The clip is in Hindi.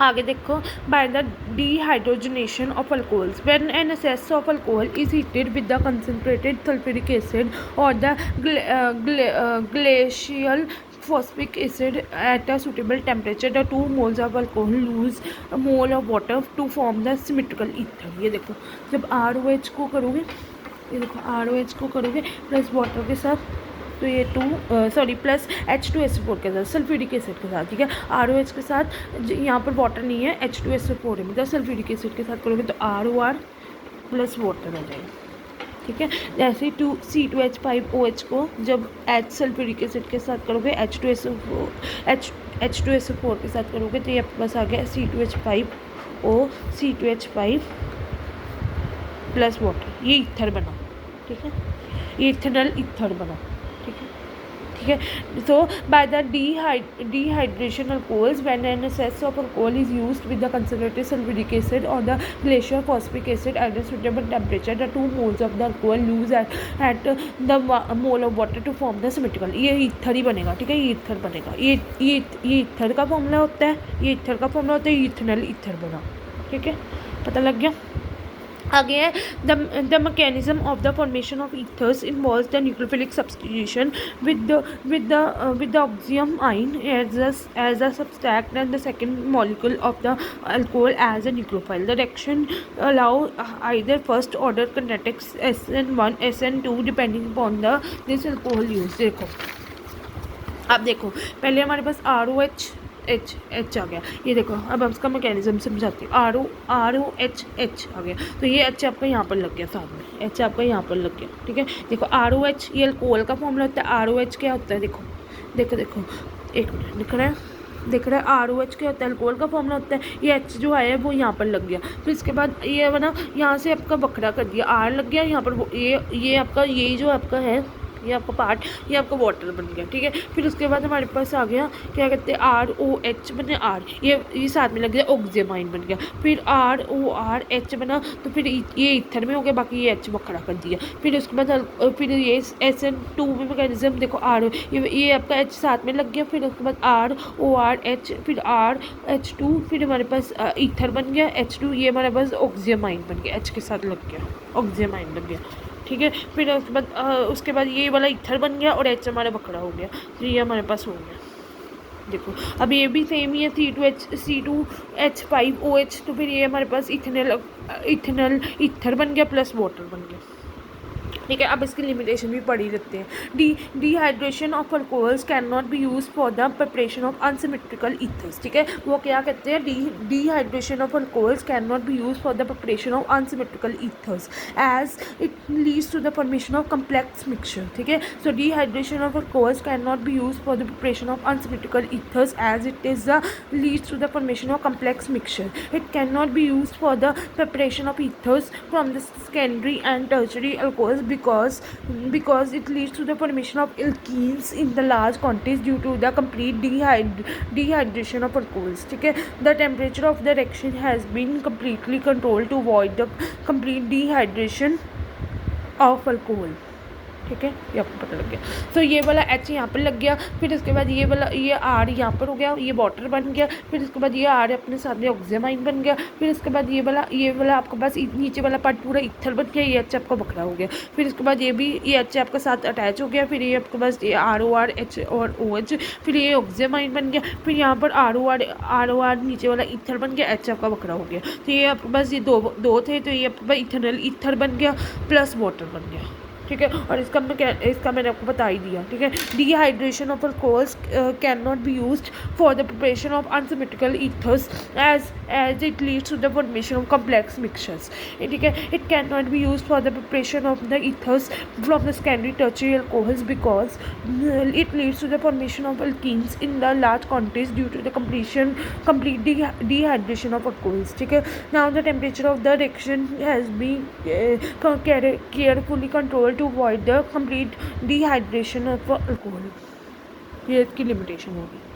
आगे देखो, by the dehydrogenation of alcohols, when an excess of alcohol is heated with the concentrated sulphuric acid और the glacial phosphoric acid at a suitable temperature, the 2 moles of alcohol lose a mole of water to form the symmetrical ether। ये देखो, जब ROH को करोगे, ये देखो ROH को करोगे प्लस वाटर के साथ, तो ये प्लस H2SO4 के साथ, सल्फ्यूरिक एसिड के साथ, ठीक है। ROH के साथ यहाँ पर वाटर नहीं है, H2SO4 है, मतलब सल्फ्यूरिक एसिड के साथ करोगे तो ROR प्लस वाटर आ जाएगा, ठीक है। जैसे ही C2H5OH को जब H सल्फ्यूरिक एसिड के साथ करोगे, H2SO4 के साथ करोगे तो ये आपके पास आ गया C2H5O, C2H5 प्लस वाटर, ये ईथर बना, ठीक है, ये इथेनॉल ईथर बना, ठीक है, ठीक है। So by the dehydration alcohols, when an excess of alcohol is used with the concentrated sulphuric acid और the glacier phosphoric acid at a suitable temperature, the 2 moles of the alcohol lose at the mole of water to form the symmetrical। ये ईथर ही बनेगा, ठीक है, ये ईथर बनेगा, ये ईथर का फॉर्मूला होता है, ये ईथर का फॉर्मूला होता है, इथेनॉल ईथर बना, ठीक है, पता लग गया। आगे है the mechanism of the formation of ethers involves the nucleophilic substitution with the oxygen ion as a substrate and the second molecule of the alcohol as a nucleophile। The reaction allow either first order kinetics SN1 SN2 depending upon this alcohol used। देखो, अब देखो, पहले हमारे पास ROH H आ गया, ये देखो, अब हम इसका मैकेनिज्म समझाती हूँ। ROH H आ गया, तो ये H आपका यहाँ पर लग गया साथ में, H आपका यहाँ पर लग गया, ठीक है। देखो ROH ये अल्कोहल का फॉर्मूला होता है, ROH क्या होता है, देखो देखो देखो, एक मिनट, दिख रहा है ROH क्या होता है, अल्कोहल का फॉर्मूला होता है, ये H जो है वो यहाँ पर लग गया, फिर इसके बाद ये बना, यहाँ से आपका बखरा कर दिया, R लग गया यहाँ पर, ये आपका, ये जो आपका है, ये आपका पार्ट, ये आपका वाटर बन गया, ठीक है। फिर उसके बाद हमारे पास आ गया, क्या कहते हैं, ROH बने R, ये साथ में लग गया, ऑक्सीजन आयन बन गया, फिर RORH बना, तो फिर ये ईथर में हो गया, बाकी ये H बखरा कर दिया। फिर उसके बाद फिर ये SN2 में मैकेनिज्म देखो, ये आपका H साथ में लग गया, फिर उसके बाद RORH, फिर RH2, फिर हमारे पास ईथर बन गया, H2, ये हमारे पास ऑक्सीजन आयन बन गया, H के साथ लग गया, ऑक्सीजन आयन बन गया, ठीक है। फिर उसके बाद ये वाला ईथर बन गया और H हमारा बखरा हो गया, तो ये हमारे पास हो गया। देखो, अब ये भी सेम ही है, C2H5OH, तो फिर ये हमारे पास इथेनॉल ईथर बन गया प्लस वाटर बन गया, ठीक है। अब इसकी लिमिटेशन भी पढ़ ही लेते हैं। Dehydration of alcohols can not be use for the preparation of unsymmetrical ethers, ठीक है। वो क्या कहते हैं, dehydration of alcohols can not be use for the preparation of unsymmetrical ethers as it leads to the formation of complex mixture, ठीक है। So dehydration of alcohols can not be use for the preparation of unsymmetrical ethers as it is the leads to the formation of complex mixture. It can not be use for the preparation of ethers from the secondary and tertiary alcohols because it leads to the formation of alkenes in the large quantities due to the complete dehydration of alcohols, ठीक है। The temperature of the reaction has been completely controlled to avoid the complete dehydration of alcohol, ठीक है, ये आपको पता लग गया। तो ये वाला H यहाँ पर लग गया, फिर उसके बाद ये वाला ये R यहाँ पर हो गया, ये वाटर बन गया, फिर उसके बाद ये R अपने साथ में ऑक्सीजन आयन बन गया, फिर उसके बाद ये वाला आपके पास नीचे वाला पार्ट पूरा ईथर बन गया, ये H आपका बखरा हो गया, फिर उसके बाद ये H आपके साथ अटैच हो गया, फिर ये आपके पास ये RORH और OH, फिर ये ऑक्सीजन आयन बन गया, फिर यहाँ पर ROR नीचे वाला ईथर बन गया, H आपका बखरा हो गया। तो ये आपके पास ये दो थे, तो ये आपके पास इथेनॉल ईथर बन गया प्लस वाटर बन गया, ठीक है। और इसका मैंने आपको बता ही दिया, ठीक है। Dehydration of alcohols can not be used for the preparation of unsymmetrical ethers as it leads to the formation of complex mixtures, ठीक है। It can not be used for the preparation of the ethers from the secondary tertiary alcohols because it leads to the formation of alkenes in the large quantities due to the complete dehydration of alcohols, ठीक है। Now the temperature of the reaction has been carefully controlled to avoid the complete dehydration of alcohol। ये इसकी लिमिटेशन होगी।